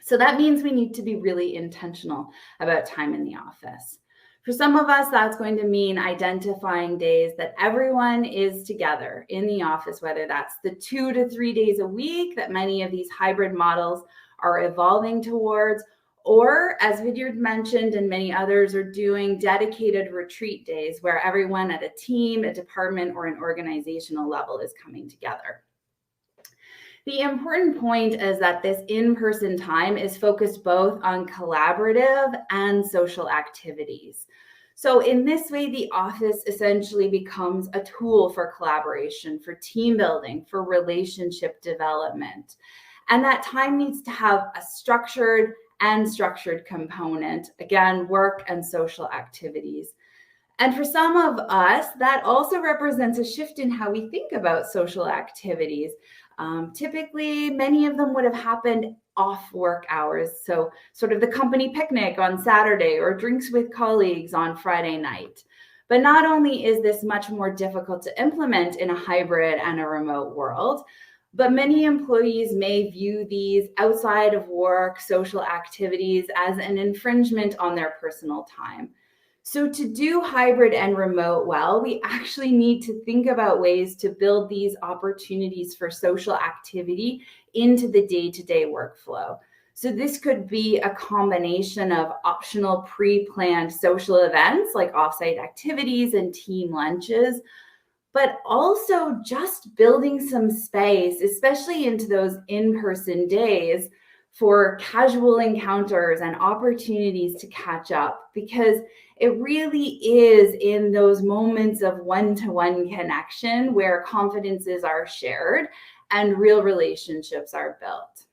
So that means we need to be really intentional about time in the office. For some of us, that's going to mean identifying days that everyone is together in the office, whether that's the 2 to 3 days a week that many of these hybrid models are evolving towards, or as Vidyard mentioned and many others are doing, dedicated retreat days where everyone at a team, a department, or an organizational level is coming together. The important point is that this in-person time is focused both on collaborative and social activities. So in this way, the office essentially becomes a tool for collaboration, for team building, for relationship development. And that time needs to have a structured and structured component, again, work and social activities. And for some of us, that also represents a shift in how we think about social activities. Typically, many of them would have happened off work hours. So sort of the company picnic on Saturday or drinks with colleagues on Friday night. But not only is this much more difficult to implement in a hybrid and a remote world, but many employees may view these outside of work social activities as an infringement on their personal time. So to do hybrid and remote well, we actually need to think about ways to build these opportunities for social activity into the day-to-day workflow. So this could be a combination of optional pre-planned social events like offsite activities and team lunches, but also just building some space, especially into those in-person days, for casual encounters and opportunities to catch up, because it really is in those moments of one-to-one connection where confidences are shared and real relationships are built.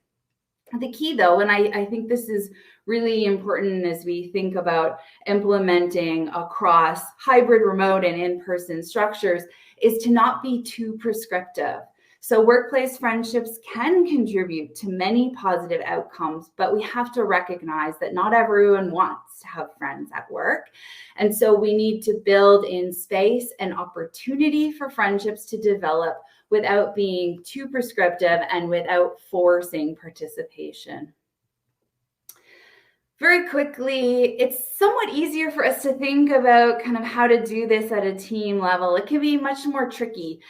The key though, and I think this is really important as we think about implementing across hybrid, remote, and in-person structures, is to not be too prescriptive. So workplace friendships can contribute to many positive outcomes, but we have to recognize that not everyone wants to have friends at work. And so we need to build in space and opportunity for friendships to develop without being too prescriptive and without forcing participation. Very quickly, it's somewhat easier for us to think about kind of how to do this at a team level. It can be much more tricky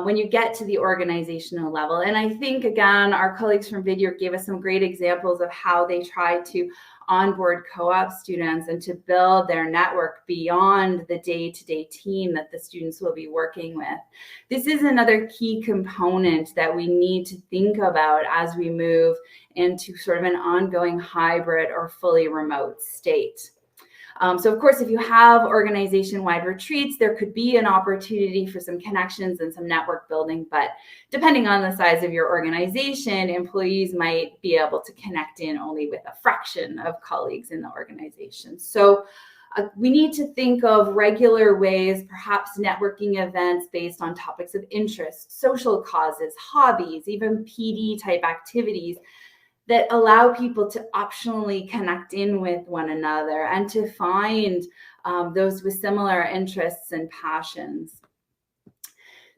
when you get to the organizational level. And I think, again, our colleagues from Vidyard gave us some great examples of how they try to onboard co-op students and to build their network beyond the day-to-day team that the students will be working with. This is another key component that we need to think about as we move into sort of an ongoing hybrid or fully remote state. So of course, if you have organization-wide retreats, there could be an opportunity for some connections and some network building, but depending on the size of your organization, employees might be able to connect in only with a fraction of colleagues in the organization. So we need to think of regular ways, perhaps networking events based on topics of interest, social causes, hobbies, even PD type activities that allow people to optionally connect in with one another and to find those with similar interests and passions.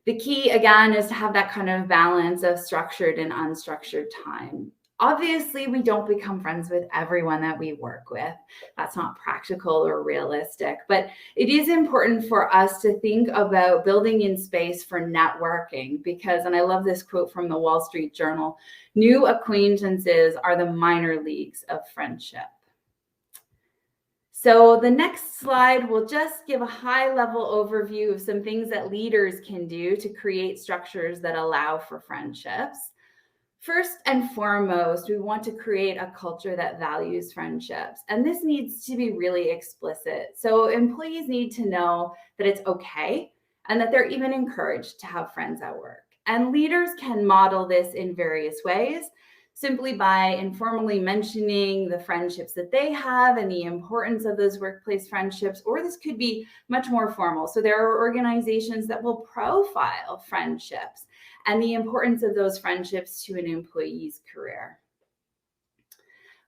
The key, again, is to have that kind of balance of structured and unstructured time. Obviously, we don't become friends with everyone that we work with. That's not practical or realistic, but it is important for us to think about building in space for networking because, and I love this quote from the Wall Street Journal, new acquaintances are the minor leagues of friendship. So the next slide will just give a high-level overview of some things that leaders can do to create structures that allow for friendships. First and foremost, we want to create a culture that values friendships, and this needs to be really explicit. So employees need to know that it's okay and that they're even encouraged to have friends at work. And leaders can model this in various ways, simply by informally mentioning the friendships that they have and the importance of those workplace friendships, or this could be much more formal. So there are organizations that will profile friendships and the importance of those friendships to an employee's career.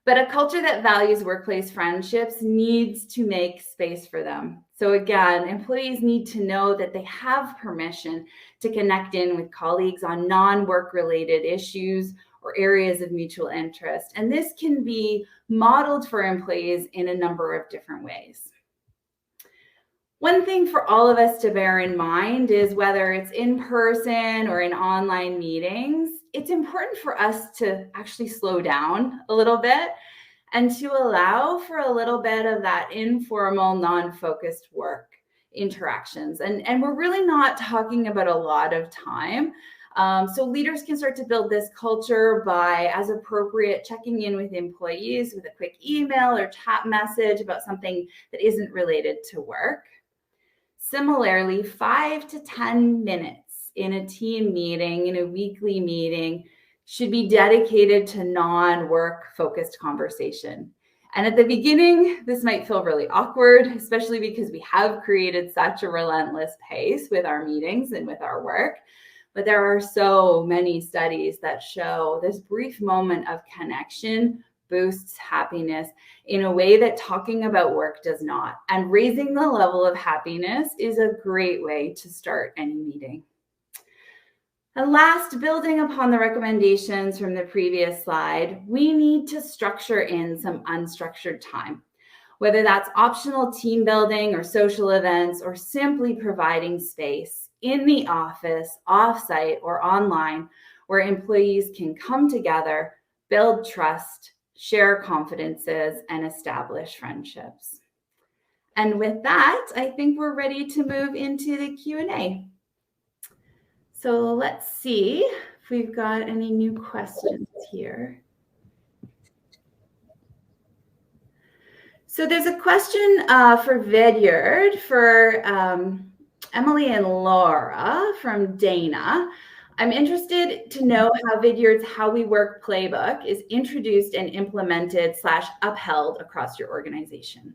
But a culture that values workplace friendships needs to make space for them. So again, employees need to know that they have permission to connect in with colleagues on non-work related issues or areas of mutual interest. And this can be modeled for employees in a number of different ways. One thing for all of us to bear in mind is whether it's in person or in online meetings, it's important for us to actually slow down a little bit and to allow for a little bit of that informal, non-focused work interactions. And we're really not talking about a lot of time. So leaders can start to build this culture by, as appropriate, checking in with employees with a quick email or chat message about something that isn't related to work. Similarly, 5 to 10 minutes in a team meeting, in a weekly meeting, should be dedicated to non-work focused conversation. And at the beginning, this might feel really awkward, especially because we have created such a relentless pace with our meetings and with our work. But there are so many studies that show this brief moment of connection boosts happiness in a way that talking about work does not. And raising the level of happiness is a great way to start any meeting. And last, building upon the recommendations from the previous slide, we need to structure in some unstructured time, whether that's optional team building or social events, or simply providing space in the office, offsite, or online, where employees can come together, build trust, share confidences, and establish friendships. And with that, I think we're ready to move into the Q&A. So let's see if we've got any new questions here. So there's a question for Vidyard for Emily and Laura from Dana. I'm interested to know how Vidyard's How We Work playbook is introduced and implemented / upheld across your organization.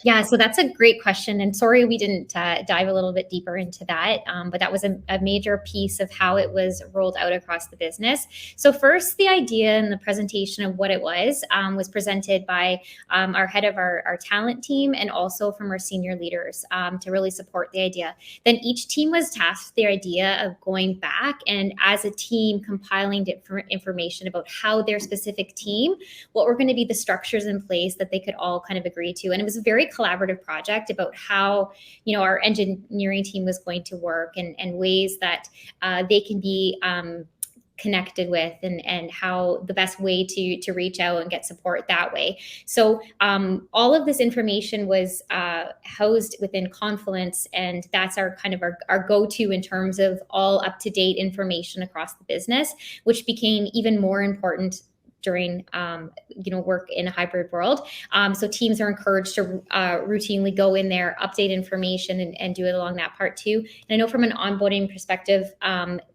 Yeah, so that's a great question. And sorry we didn't dive a little bit deeper into that, but that was a major piece of how it was rolled out across the business. So first, the idea and the presentation of what it was presented by our head of our talent team and also from our senior leaders to really support the idea. Then each team was tasked the idea of going back and as a team compiling different information about how their specific team, what were going to be the structures in place that they could all kind of agree to. And it was a very collaborative project about how, our engineering team was going to work and ways that they can be connected with and how the best way to reach out and get support that way. So all of this information was housed within Confluence, and that's our kind of our go-to in terms of all up-to-date information across the business, which became even more important during work in a hybrid world. So teams are encouraged to routinely go in there, update information and do it along that part too. And I know from an onboarding perspective,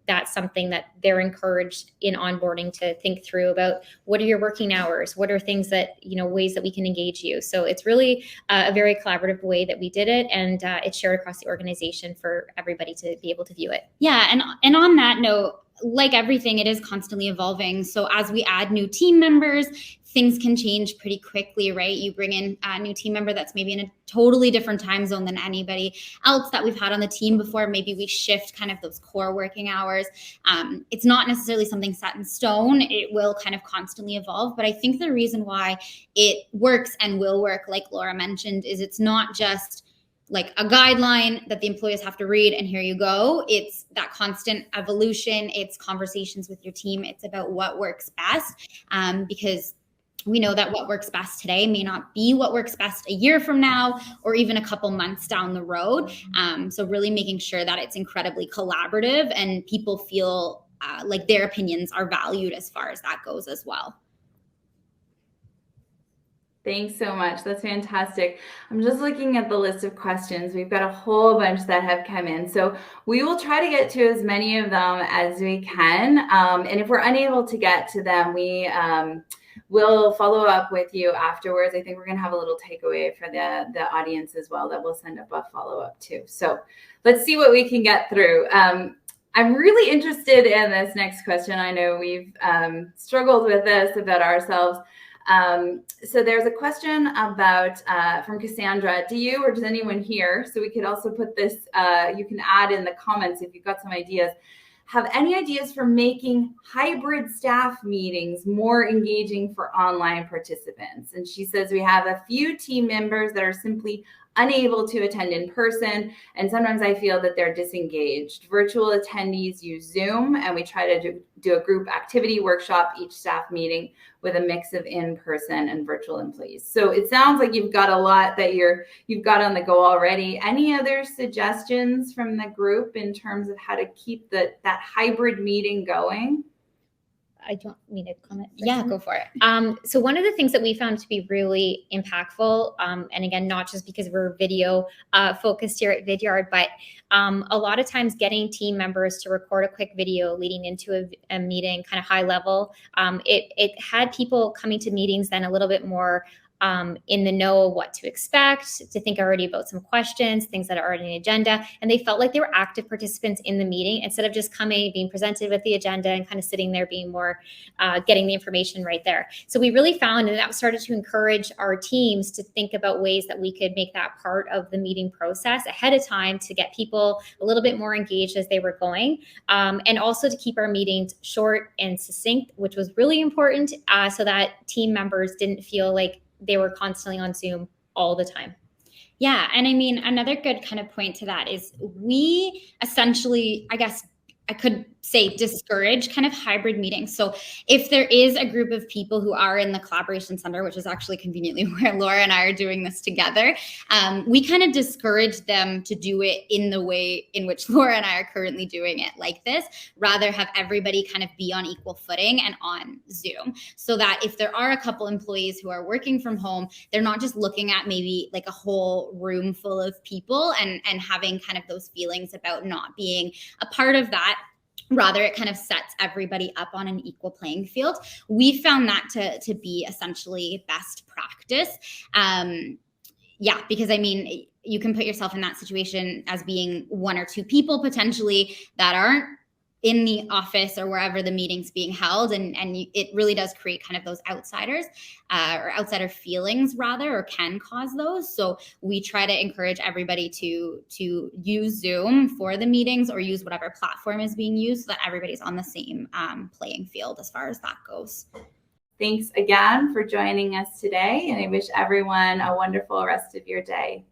that's something that they're encouraged in onboarding to think through about what are your working hours? What are things that, ways that we can engage you? So it's really a very collaborative way that we did it. And it's shared across the organization for everybody to be able to view it. Yeah. And on that note, like everything, it is constantly evolving. So as we add new team members, things can change pretty quickly, right? You bring in a new team member that's maybe in a totally different time zone than anybody else that we've had on the team before. Maybe we shift kind of those core working hours. It's not necessarily something set in stone. It will kind of constantly evolve. But I think the reason why it works and will work, like Laura mentioned, is it's not just like a guideline that the employees have to read and here you go. It's that constant evolution. It's conversations with your team. It's about what works best, because we know that what works best today may not be what works best a year from now or even a couple months down the road. So really making sure that it's incredibly collaborative and people feel like their opinions are valued as far as that goes as well. Thanks so much. That's fantastic. I'm just looking at the list of questions. We've got a whole bunch that have come in. So we will try to get to as many of them as we can. And if we're unable to get to them, we will follow up with you afterwards. I think we're going to have a little takeaway for the audience as well that we'll send up a follow-up to. So let's see what we can get through. I'm really interested in this next question. I know we've struggled with this about ourselves. So there's a question about from Cassandra. Do you or does anyone here, so we could also put this, you can add in the comments if you've got some ideas, have any ideas for making hybrid staff meetings more engaging for online participants? And she says we have a few team members that are simply unable to attend in person, and sometimes I feel that they're disengaged. Virtual attendees use Zoom, and we try to do a group activity workshop each staff meeting with a mix of in-person and virtual employees. So it sounds like you've got a lot that you've got on the go already. Any other suggestions from the group in terms of how to keep that hybrid meeting going? I don't mean to comment. Yeah, go for it. So one of the things that we found to be really impactful, and again, not just because we're video focused here at Vidyard, but a lot of times getting team members to record a quick video leading into a meeting, kind of high level, it had people coming to meetings then a little bit more in the know of what to expect, to think already about some questions, things that are already on the agenda. And they felt like they were active participants in the meeting instead of just coming, being presented with the agenda and kind of sitting there being more, getting the information right there. So we really found, and that started to encourage our teams to think about ways that we could make that part of the meeting process ahead of time to get people a little bit more engaged as they were going. And also to keep our meetings short and succinct, which was really important, so that team members didn't feel like they were constantly on Zoom all the time. Yeah. And I mean, another good kind of point to that is we essentially, I guess I could say, discourage kind of hybrid meetings. So if there is a group of people who are in the collaboration center, which is actually conveniently where Laura and I are doing this together, we kind of discourage them to do it in the way in which Laura and I are currently doing it, like this, rather have everybody kind of be on equal footing and on Zoom, so that if there are a couple employees who are working from home, they're not just looking at maybe like a whole room full of people and having kind of those feelings about not being a part of that. Rather, it kind of sets everybody up on an equal playing field. We found that to be essentially best practice. yeah, because I mean, you can put yourself in that situation as being one or two people potentially that aren't in the office or wherever the meeting's being held, and it really does create kind of those outsiders or outsider feelings rather, or can cause those. So we try to encourage everybody to use Zoom for the meetings, or use whatever platform is being used, so that everybody's on the same playing field as far as that goes. Thanks again for joining us today, and I wish everyone a wonderful rest of your day.